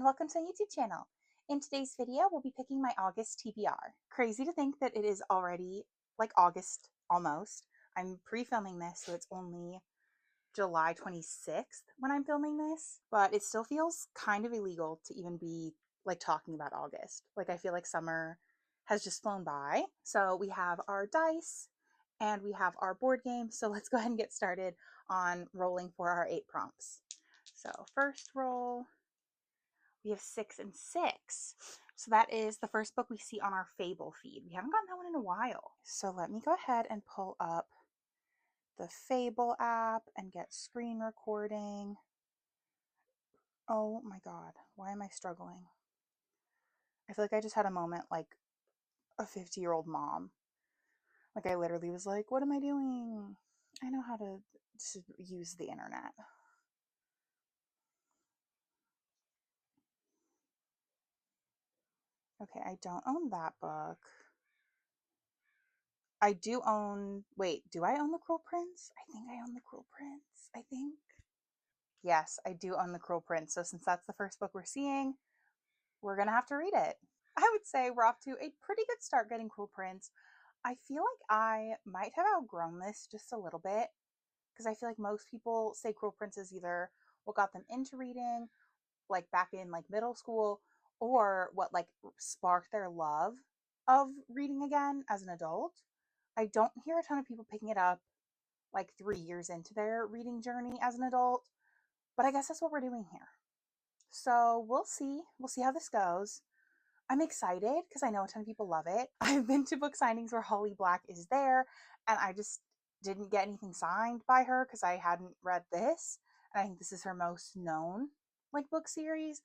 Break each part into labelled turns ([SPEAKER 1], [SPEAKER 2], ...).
[SPEAKER 1] welcome to my YouTube channel. In today's video, we'll be picking my August TBR. Crazy to think that it is already like August almost. I'm pre-filming this, so it's only July 26th when I'm filming this, but it still feels kind of illegal to even be like talking about August. Like I feel like summer has just flown by. So we have our dice and we have our board game. So let's go ahead and get started on rolling for our 8 prompts. So first roll, we have 6 and 6. So that is the first book we see on our Fable feed. We haven't gotten that one in a while. So let me go ahead and pull up the Fable app and get screen recording. Oh my God, why am I struggling? I feel like I just had a moment like a 50-year-old mom. Like I literally was like, what am I doing? I know how to use the internet. Okay, I don't own that book. I do own, wait, do I own The Cruel Prince? I think I own The Cruel Prince, I think. Yes, I do own The Cruel Prince. So since that's the first book we're seeing, we're going to have to read it. I would say we're off to a pretty good start getting Cruel Prince. I feel like I might have outgrown this just a little bit because I feel like most people say Cruel Prince is either what got them into reading, like back in like middle school, or what like sparked their love of reading again as an adult. I don't hear a ton of people picking it up like 3 years into their reading journey as an adult, but I guess that's what we're doing here. So we'll see. We'll see how this goes. I'm excited because I know a ton of people love it. I've been to book signings where Holly Black is there, and I just didn't get anything signed by her because I hadn't read this. And I think this is her most known like book series.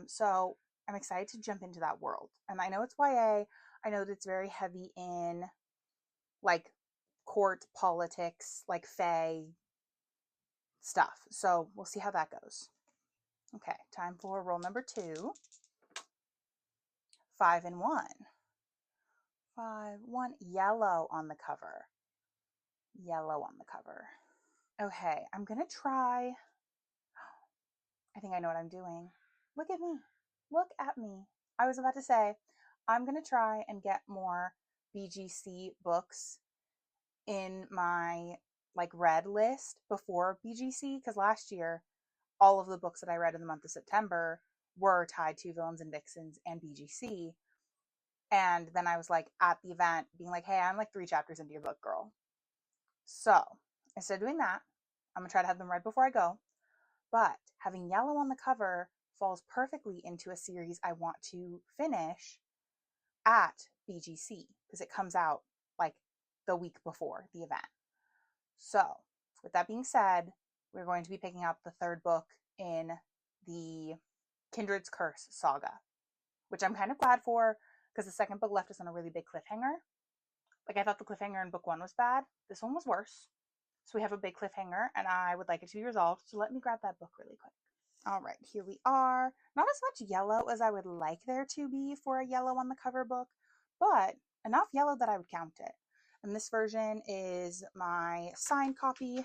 [SPEAKER 1] So I'm excited to jump into that world. And I know it's YA. I know that it's very heavy in like court politics, like fae stuff. So we'll see how that goes. Okay, time for roll number 2. 5 and 1. 5, 1, yellow on the cover. Yellow on the cover. Okay, I'm gonna try. I think I know what I'm doing. Look at me. Look at me. I was about to say, I'm gonna try and get more BGC books in my like read list before BGC, because last year all of the books that I read in the month of September were tied to Villains and Vixens and BGC. And then I was like at the event being like, hey, I'm like 3 chapters into your book, girl. So instead of doing that, I'm going to try to have them read before I go. But having yellow on the cover falls perfectly into a series I want to finish at BGC because it comes out like the week before the event. So with that being said, we're going to be picking up the 3rd book in the Kindred's Curse saga, which I'm kind of glad for because the 2nd book left us on a really big cliffhanger. Like I thought the cliffhanger in book 1 was bad. This one was worse. So we have a big cliffhanger and I would like it to be resolved. So let me grab that book really quick. All right, here we are. Not as much yellow as I would like there to be for a yellow on the cover book, but enough yellow that I would count it. And this version is my signed copy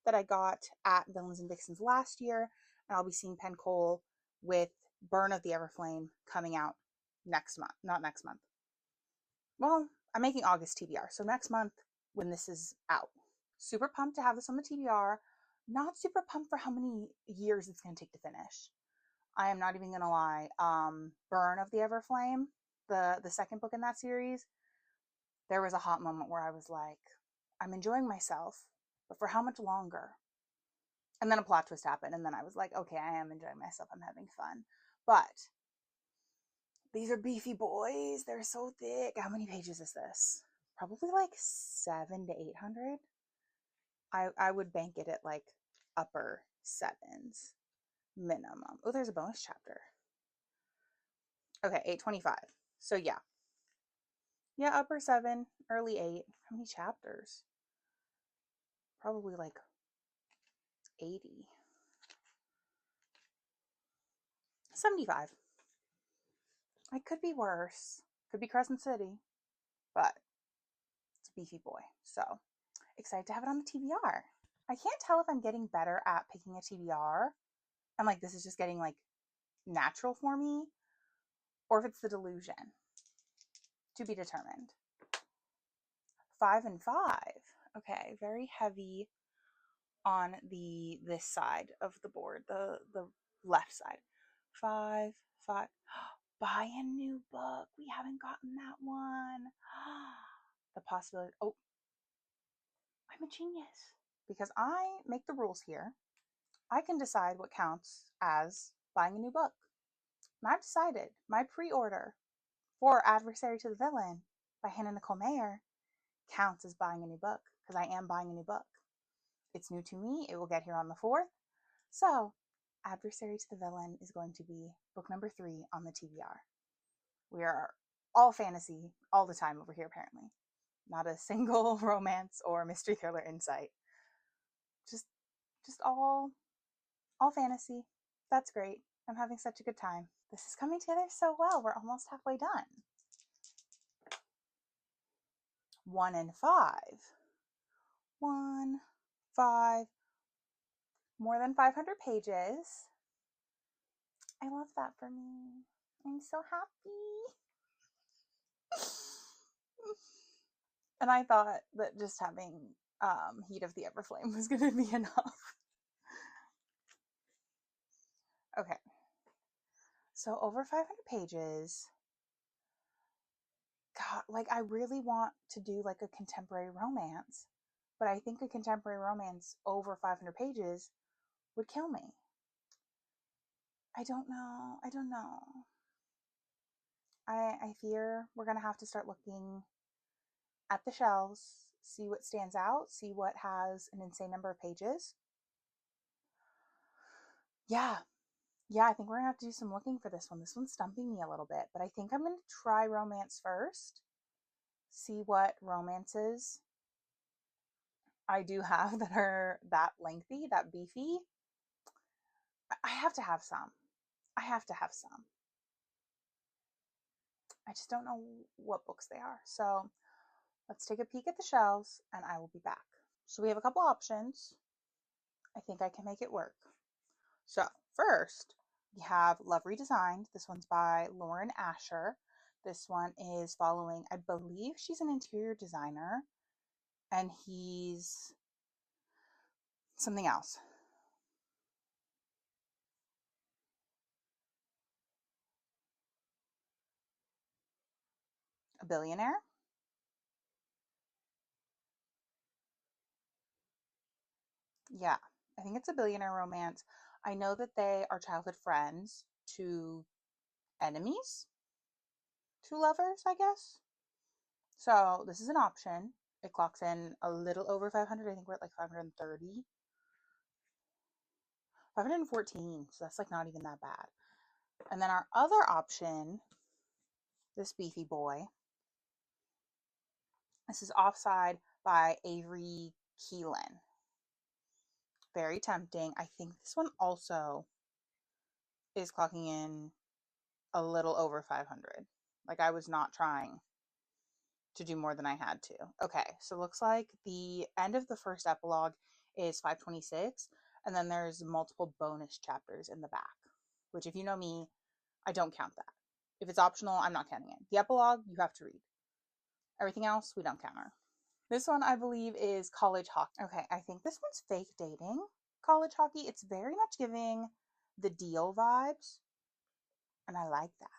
[SPEAKER 1] that I got at Villains and Vixens last year. And I'll be seeing Penn Cole with Burn of the Everflame coming out next month. Not next month. Well, I'm making August TBR, so next month when this is out. Super pumped to have this on the TBR. Not super pumped for how many years it's going to take to finish. I am not even going to lie. Burn of the Everflame, the 2nd book in that series, there was a hot moment where I was like, I'm enjoying myself, but for how much longer? And then a plot twist happened, and then I was like, okay, I am enjoying myself. I'm having fun. But these are beefy boys. They're so thick. How many pages is this? Probably like 700 to 800. I would bank it at like upper 7s minimum. Oh, there's a bonus chapter. Okay, 825. So yeah. Yeah, upper 7, early 8. How many chapters? Probably like 80. 75. I could be worse. Could be Crescent City. But it's a beefy boy. So excited to have it on the TBR. I can't tell if I'm getting better at picking a TBR. I'm like, this is just getting like natural for me or if it's the delusion. To be determined. 5 and 5. Okay, very heavy on this side of the board, the left side. 5, 5. Buy a new book. We haven't gotten that one. The possibility. Oh, I'm a genius because I make the rules here. I can decide what counts as buying a new book. And I've decided my pre-order for Adversary to the Villain by Hannah Nicole Mayer counts as buying a new book because I am buying a new book. It's new to me. It will get here on the 4th. So, Adversary to the Villain is going to be book number 3 on the TBR. We are all fantasy all the time over here, apparently. Not a single romance or mystery thriller insight. Just all fantasy. That's great. I'm having such a good time. This is coming together so well. We're almost halfway done. 1 and 5. 1, 5. More than 500 pages. I love that for me. I'm so happy. And I thought that just having Heat of the Everflame was going to be enough. Okay. So over 500 pages. God, like I really want to do like a contemporary romance, but I think a contemporary romance over 500 pages would kill me. I don't know. I fear we're going to have to start looking at the shelves, see what stands out, see what has an insane number of pages. Yeah, I think we're going to have to do some looking for this one. This one's stumping me a little bit, but I think I'm going to try romance first, see what romances I do have that are that lengthy, that beefy. I have to have some. I just don't know what books they are. So let's take a peek at the shelves and I will be back. So we have a couple options. I think I can make it work. So first, we have Love Redesigned. This one's by Lauren Asher. This one is following, I believe she's an interior designer and he's something else. A billionaire? Yeah, I think it's a billionaire romance. I know that they are childhood friends to enemies, to lovers, I guess. So this is an option. It clocks in a little over 500. I think we're at like 530. 514, so that's like not even that bad. And then our other option, this beefy boy, this is Offside by Avery Keelan. Very tempting. I think this one also is clocking in a little over 500. Like I was not trying to do more than I had to. Okay, so it looks like the end of the first epilogue is 526, and then there's multiple bonus chapters in the back, which if you know me, I don't count that. If it's optional, I'm not counting it. The epilogue, you have to read. Everything else, we don't counter. This one, I believe, is College Hockey. Okay, I think this one's fake dating college hockey. It's very much giving the Deal vibes, and I like that.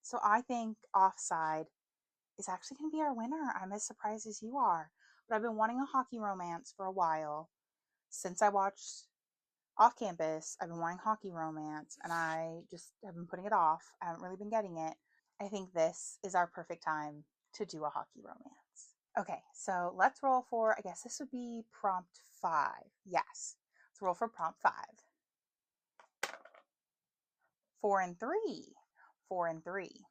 [SPEAKER 1] So I think Offside is actually going to be our winner. I'm as surprised as you are. But I've been wanting a hockey romance for a while. Since I watched Off Campus, I've been wanting hockey romance, and I just have been putting it off. I haven't really been getting it. I think this is our perfect time to do a hockey romance. Okay, so let's roll for, I guess this would be prompt 5. Yes, let's roll for prompt 5. 4 and 3. 4 and 3.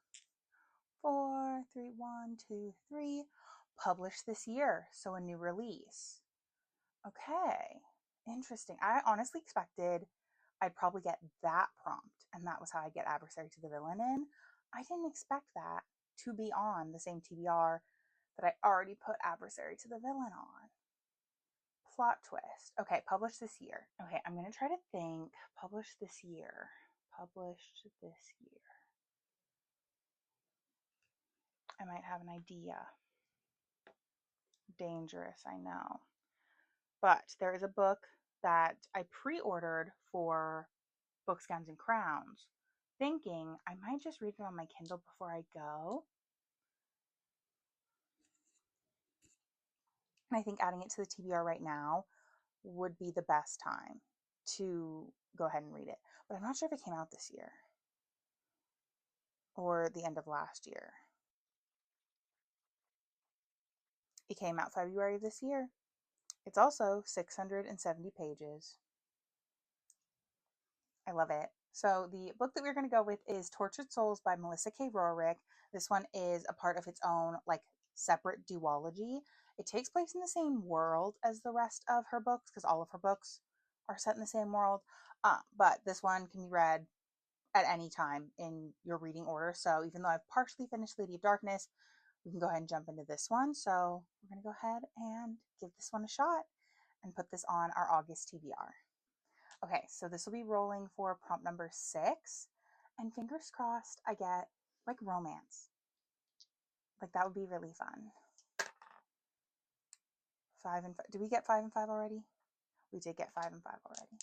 [SPEAKER 1] 4, 3, 1, 2, 3. Published this year, so a new release. Okay, interesting. I honestly expected I'd probably get that prompt, and that was how I get Adversary to the Villain in. I didn't expect that to be on the same TBR that I already put Adversary to the Villain on. Plot twist. Okay, published this year. Okay, I'm going to try to think. Published this year. published this year. I might have an idea. Dangerous, I know. But there is a book that I pre-ordered for Books, Gowns, and Crowns, thinking I might just read it on my Kindle before I go. And I think adding it to the TBR right now would be the best time to go ahead and read it. But I'm not sure if it came out this year or the end of last year. It came out February of this year. It's also 670 pages. I love it. So the book that we're going to go with is Tortured Souls by Melissa K. Rorick. This one is a part of its own, like, separate duology. It takes place in the same world as the rest of her books, because all of her books are set in the same world. But this one can be read at any time in your reading order. So even though I've partially finished Lady of Darkness, we can go ahead and jump into this one. So we're going to go ahead and give this one a shot and put this on our August TBR. Okay, so this will be rolling for prompt number 6. And fingers crossed I get, like, romance. Like, that would be really fun. 5 and 5. Did we get 5 and 5 already? We did get 5 and 5 already.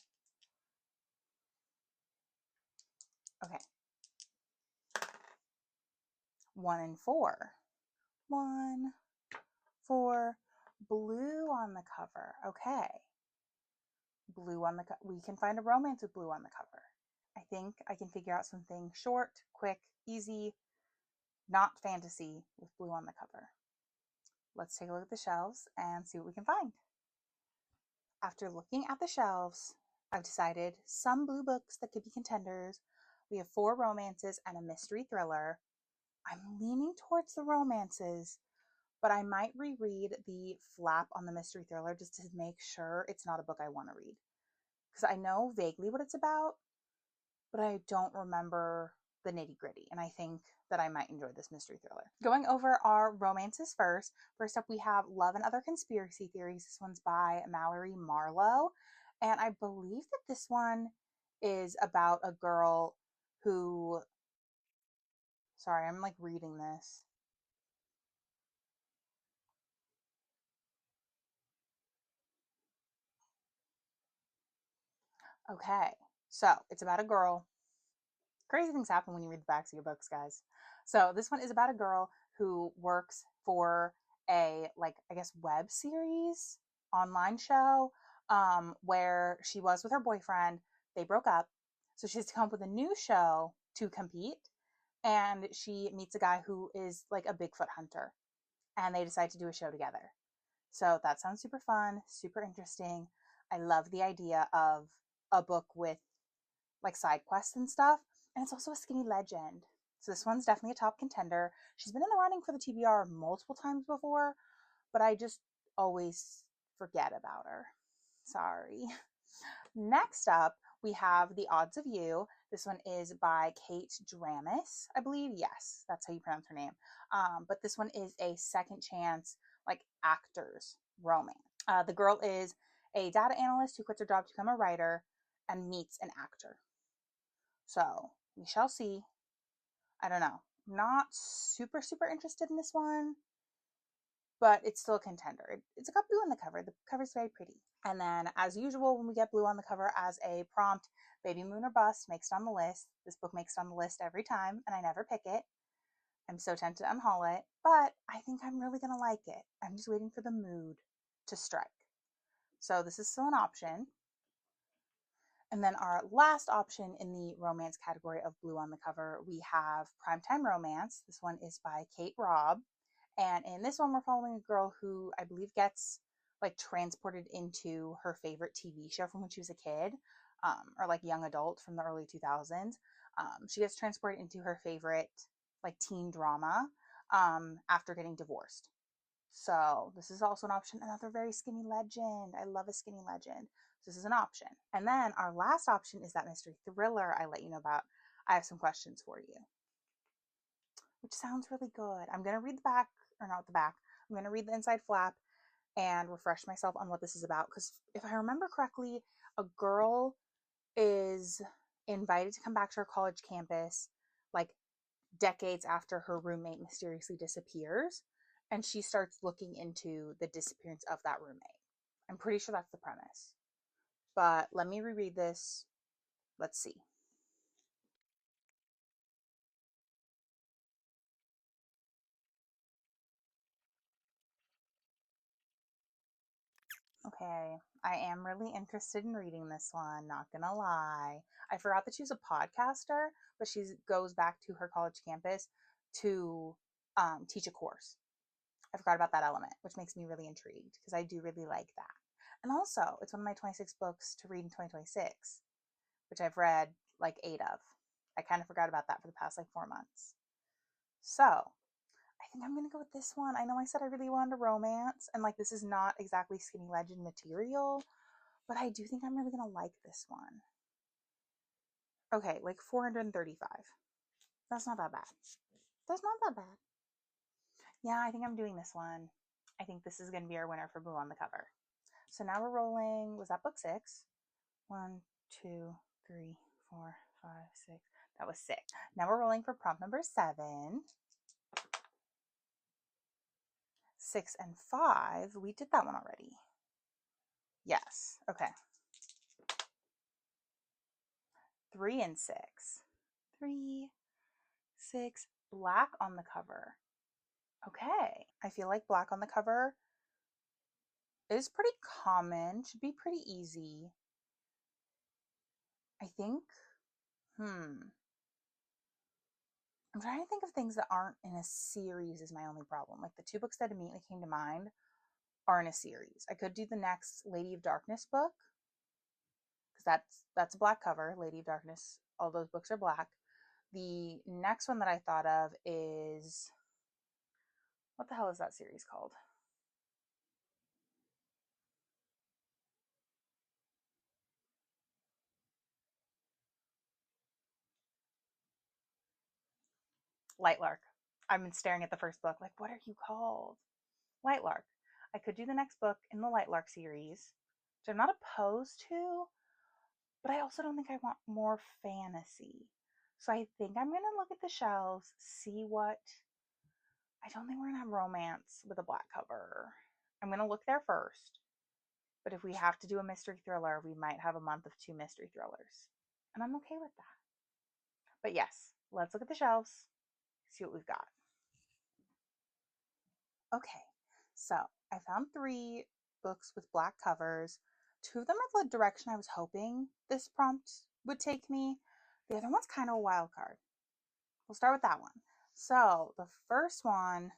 [SPEAKER 1] Okay. 1 and 4. 1, 4. Blue on the cover. Okay. Blue on the cover. We can find a romance with blue on the cover. I think I can figure out something short, quick, easy, not fantasy with blue on the cover. Let's take a look at the shelves and see what we can find. After looking at the shelves, I've decided some blue books that could be contenders. We have 4 romances and a mystery thriller. I'm leaning towards the romances, but I might reread the flap on the mystery thriller just to make sure it's not a book I want to read. Because I know vaguely what it's about, but I don't remember the nitty gritty. And I think that I might enjoy this mystery thriller. Going over our romances first. First up, we have Love and Other Conspiracy Theories. This one's by Mallory Marlowe. And I believe that this one is about a girl who, sorry, I'm like reading this. Okay, so it's about a girl. Crazy things happen when you read the backs of your books, guys. So this one is about a girl who works for a, like, I guess, web series online show, where she was with her boyfriend. They broke up, so she has to come up with a new show to compete. And she meets a guy who is like a Bigfoot hunter, and they decide to do a show together. So that sounds super fun, super interesting. I love the idea of a book with, like, side quests and stuff. And it's also a skinny legend. So this one's definitely a top contender. She's been in the running for the TBR multiple times before, but I just always forget about her. Sorry. Next up, we have The Odds of You. This one is by Kate Dramis, I believe. Yes, that's how you pronounce her name. But this one is a second chance, like, actors romance. The girl is a data analyst who quits her job to become a writer and meets an actor. So we shall see. I don't know. Not super, super interested in this one, but it's still a contender. It's got blue on the cover. The cover's very pretty. And then, as usual, when we get blue on the cover as a prompt, Baby Moon or Bust makes it on the list. This book makes it on the list every time, and I never pick it. I'm so tempted to unhaul it, but I think I'm really going to like it. I'm just waiting for the mood to strike. So this is still an option. And then our last option in the romance category of blue on the cover, we have Primetime Romance. This one is by Kate Robb. And in this one, we're following a girl who I believe gets, like, transported into her favorite TV show from when she was a kid, or like young adult from the early 2000s. She gets transported into her favorite, like, teen drama after getting divorced. So this is also an option. Another very skinny legend. I love a skinny legend. So this is an option. And then our last option is that mystery thriller I let you know about. I have some questions for you, which sounds really good. I'm going to read the back, or not the back. I'm going to read the inside flap and refresh myself on what this is about. Because if I remember correctly, a girl is invited to come back to her college campus, like decades after her roommate mysteriously disappears, and she starts looking into the disappearance of that roommate. I'm pretty sure that's the premise. But let me reread this. Let's see. Okay, I am really interested in reading this one, not gonna lie. I forgot that she's a podcaster, but she goes back to her college campus to teach a course. I forgot about that element, which makes me really intrigued because I do really like that. And also, it's one of my 26 books to read in 2026, which I've read like 8 of. I kind of forgot about that for the past like 4 months. So, I think I'm going to go with this one. I know I said I really wanted a romance, and like this is not exactly Skinny Legend material, but I do think I'm really going to like this one. Okay, like 435. That's not that bad. That's not that bad. Yeah, I think I'm doing this one. I think this is going to be our winner for Boo on the cover. So now we're rolling. Was that book 6? 1, 2, 3, 4, 5, 6. That was 6. Now we're rolling for prompt number 7. 6 and 5. We did that one already. Yes. Okay. 3 and 6. 3, 6. Black on the cover. Okay. I feel like black on the cover is pretty common. Should be pretty easy. I think. I'm trying to think of things that aren't in a series is my only problem. Like the 2 books that immediately came to mind are in a series. I could do the next Lady of Darkness book because that's a black cover. Lady of Darkness, all those books are black. The next one that I thought of is, what the hell is that series called? Lightlark. I've been staring at the first book like, what are you called? Lightlark. I could do the next book in the Lightlark series, which I'm not opposed to, but I also don't think I want more fantasy. So I think I'm going to look at the shelves, see what. I don't think we're going to have romance with a black cover. I'm going to look there first. But if we have to do a mystery thriller, we might have a month of 2 mystery thrillers. And I'm okay with that. But yes, let's look at the shelves, see what we've got. Okay, so I found 3 books with black covers. 2 of them are the direction I was hoping this prompt would take me. The other one's kind of a wild card. We'll start with that one. So the first one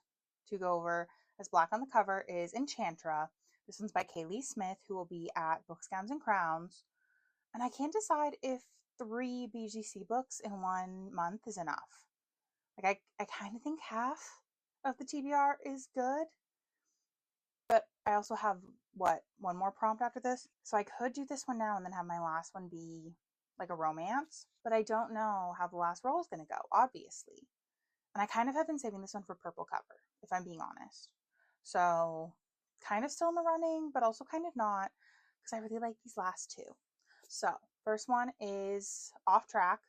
[SPEAKER 1] to go over as black on the cover is Enchantra. This one's by Kaylee Smith, who will be at Books, Gowns, and Crowns. And I can't decide if 3 BGC books in 1 month is enough. Like I kind of think half of the TBR is good. But I also have, one more prompt after this? So I could do this one now and then have my last one be like a romance. But I don't know how the last roll is going to go, obviously. And I kind of have been saving this one for purple cover, if I'm being honest. So kind of still in the running, but also kind of not, because I really like these last 2. So first one is Off Track.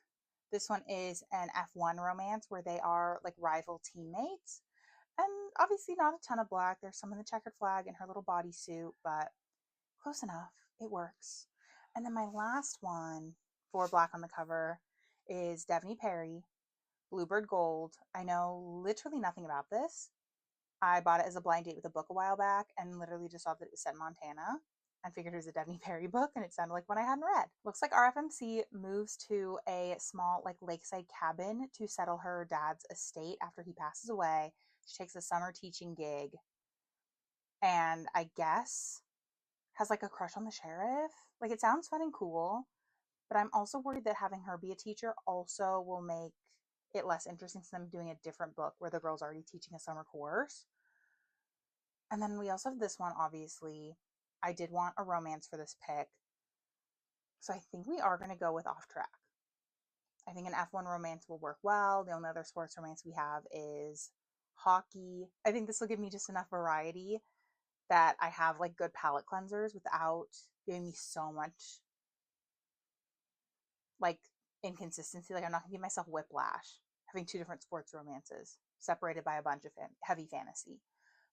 [SPEAKER 1] This one is an F1 romance where they are like rival teammates. And obviously not a ton of black. There's some in the checkered flag in her little bodysuit, but close enough. It works. And then my last one for black on the cover is Devney Perry, Bluebird Gold. I know literally nothing about this. I bought it as a blind date with a book a while back and literally just saw that it was set in Montana and figured it was a Devney Perry book and it sounded like one I hadn't read. Looks like RFMC moves to a small like lakeside cabin to settle her dad's estate after he passes away. She takes a summer teaching gig and I guess has like a crush on the sheriff. Like it sounds fun and cool, but I'm also worried that having her be a teacher also will make it less interesting to them doing a different book where the girl's already teaching a summer course. And then we also have this one, obviously. I did want a romance for this pick. So I think we are going to go with Off Track. I think an F1 romance will work well. The only other sports romance we have is hockey. I think this will give me just enough variety that I have like good palette cleansers without giving me so much like inconsistency. Like I'm not gonna give myself whiplash having two different sports romances separated by a bunch of heavy fantasy.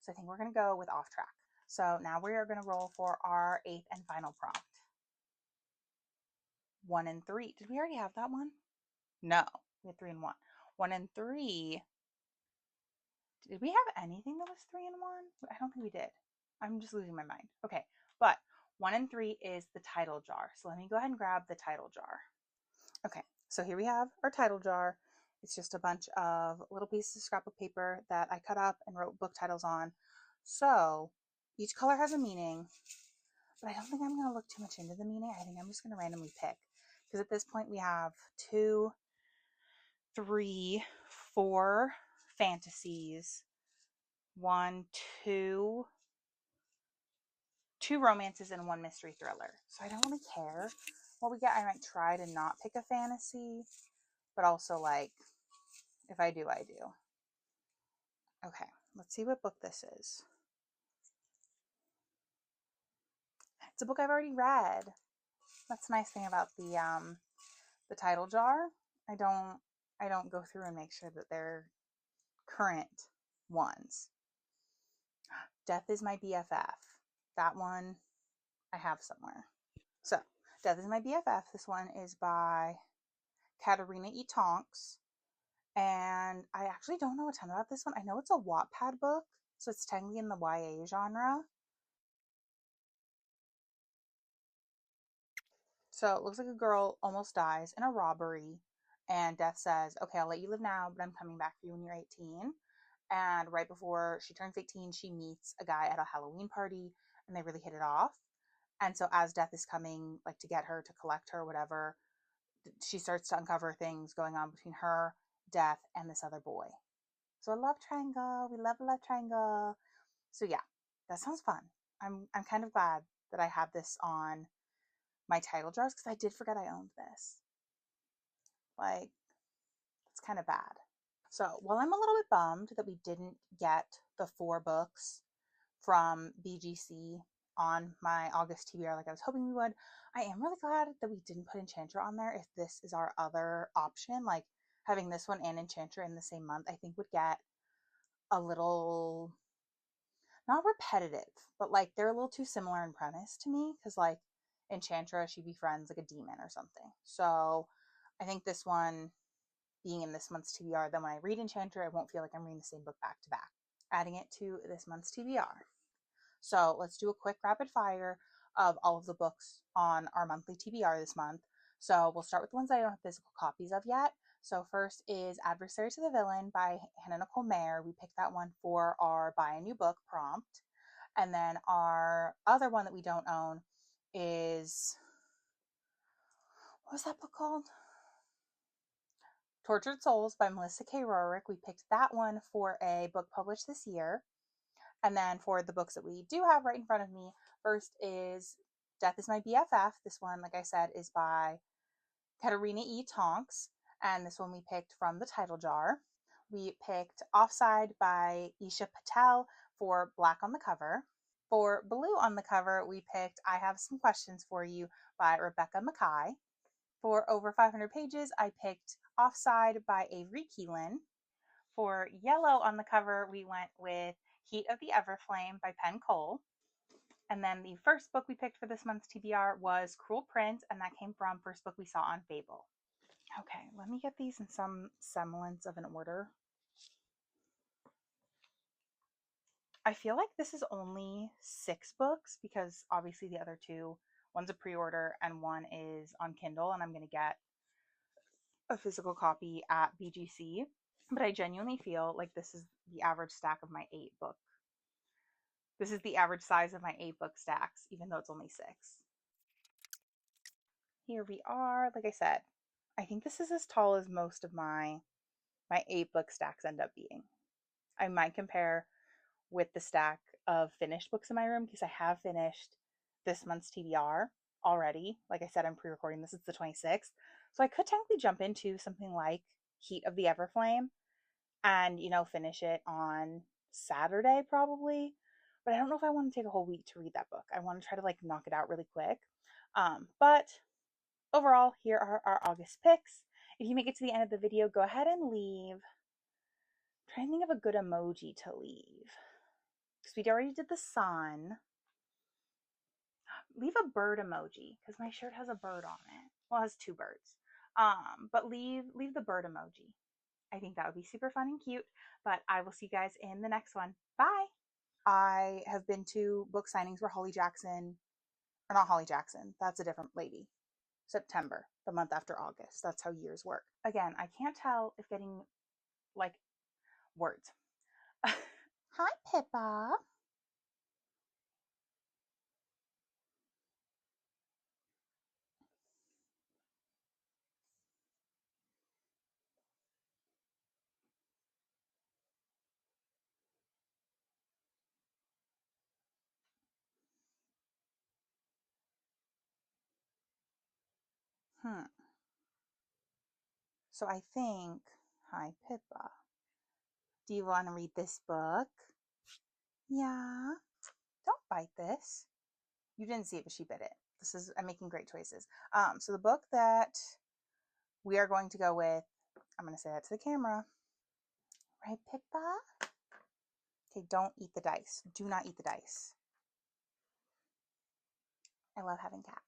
[SPEAKER 1] So I think we're gonna go with Off Track. So now we are gonna roll for our eighth and final prompt. 1 and 3. Did we already have that one? No, we had 3 and 1. 1 and 3. Did we have anything that was 3 and 1? I don't think we did. I'm just losing my mind. Okay, but 1 and 3 is the title jar. So let me go ahead and grab the title jar. Okay, so here we have our title jar. It's just a bunch of little pieces of scrapbook paper that I cut up and wrote book titles on. So each color has a meaning, but I don't think I'm going to look too much into the meaning. I think I'm just going to randomly pick. Because at this point we have 2, 3, 4 fantasies, 1, 2 romances, and 1 mystery thriller. So I don't really care what we get. I might try to not pick a fantasy, but also like if I do, I do. Okay, let's see what book this is. It's a book I've already read. That's the nice thing about the title jar. I don't go through and make sure that they're current ones. Death is My BFF. That one I have somewhere. So, Death is My BFF. This one is by Katerina E. Tonks. And I actually don't know a ton about this one. I know it's a Wattpad book, so it's technically in the YA genre. So it looks like a girl almost dies in a robbery, and Death says, okay, I'll let you live now, but I'm coming back for you when you're 18. And right before she turns 18, she meets a guy at a Halloween party, and they really hit it off. And so as Death is coming, like to get her, to collect her, whatever, she starts to uncover things going on between her, Death, and this other boy. So a love triangle. We love a love triangle. So yeah, that sounds fun. I'm kind of glad that I have this on my title jars because I did forget I owned this. Like, it's kind of bad. So while I'm a little bit bummed that we didn't get the 4 books from BGC on my August TBR like I was hoping we would, I am really glad that we didn't put Enchantra on there. If this is our other option, like having this one and Enchantra in the same month, I think would get a little, not repetitive, but like they're a little too similar in premise to me because like Enchantra, she befriends like a demon or something. So I think this one being in this month's TBR, then when I read Enchantra, I won't feel like I'm reading the same book back to back. Adding it to this month's TBR. So let's do a quick rapid fire of all of the books on our monthly TBR this month. So we'll start with the ones I don't have physical copies of yet. So first is Adversary to the Villain by Hannah Nicole Mayer. We picked that one for our buy a new book prompt. And then our other one that we don't own is, what was that book called? Tortured Souls by Melissa K. Rorick. We picked that one for a book published this year. And then for the books that we do have right in front of me, first is Death is My BFF. This one, like I said, is by Katerina E. Tonks. And this one we picked from the title jar. We picked Offside by Isha Patel for black on the cover. For blue on the cover, we picked I Have Some Questions for You by Rebecca Mackay. For over 500 pages, I picked Offside by Avery Keelan. For yellow on the cover, we went with Heat of the Everflame by Penn Cole. And then the first book we picked for this month's TBR was Cruel Prince, and that came from First Book We Saw on Fable. Okay, let me get these in some semblance of an order. I feel like this is only 6 books because obviously the other 2, one's a pre-order and one is on Kindle, and I'm going to get a physical copy at BGC. But I genuinely feel like this is the average stack of my 8 book. This is the average size of my 8 book stacks, even though it's only 6. Here we are. Like I said, I think this is as tall as most of my 8 book stacks end up being. I might compare with the stack of finished books in my room because I have finished this month's TBR already. Like I said, I'm pre-recording this. It's the 26th. So I could technically jump into something like Heat of the Everflame and, finish it on Saturday probably. But I don't know if I want to take a whole week to read that book. I want to try to like knock it out really quick. But overall, here are our August picks. If you make it to the end of the video, go ahead and leave. I'm trying to think of a good emoji to leave. Because we already did the sun. Leave a bird emoji, because my shirt has a bird on it. Well, it has two birds. But leave the bird emoji. I think that would be super fun and cute. But I will see you guys in the next one. Bye! I have been to book signings where Holly Jackson, or not Holly Jackson, that's a different lady. September, the month after August. That's how years work. Again, I can't tell if getting like words. Hi, Pippa. Hmm. So I think, hi, Pippa. Do you want to read this book? Yeah. Don't bite this. You didn't see it, but she bit it. I'm making great choices. So the book that we are going to go with, I'm going to say that to the camera. Right, Pippa? Okay, don't eat the dice. Do not eat the dice. I love having cats.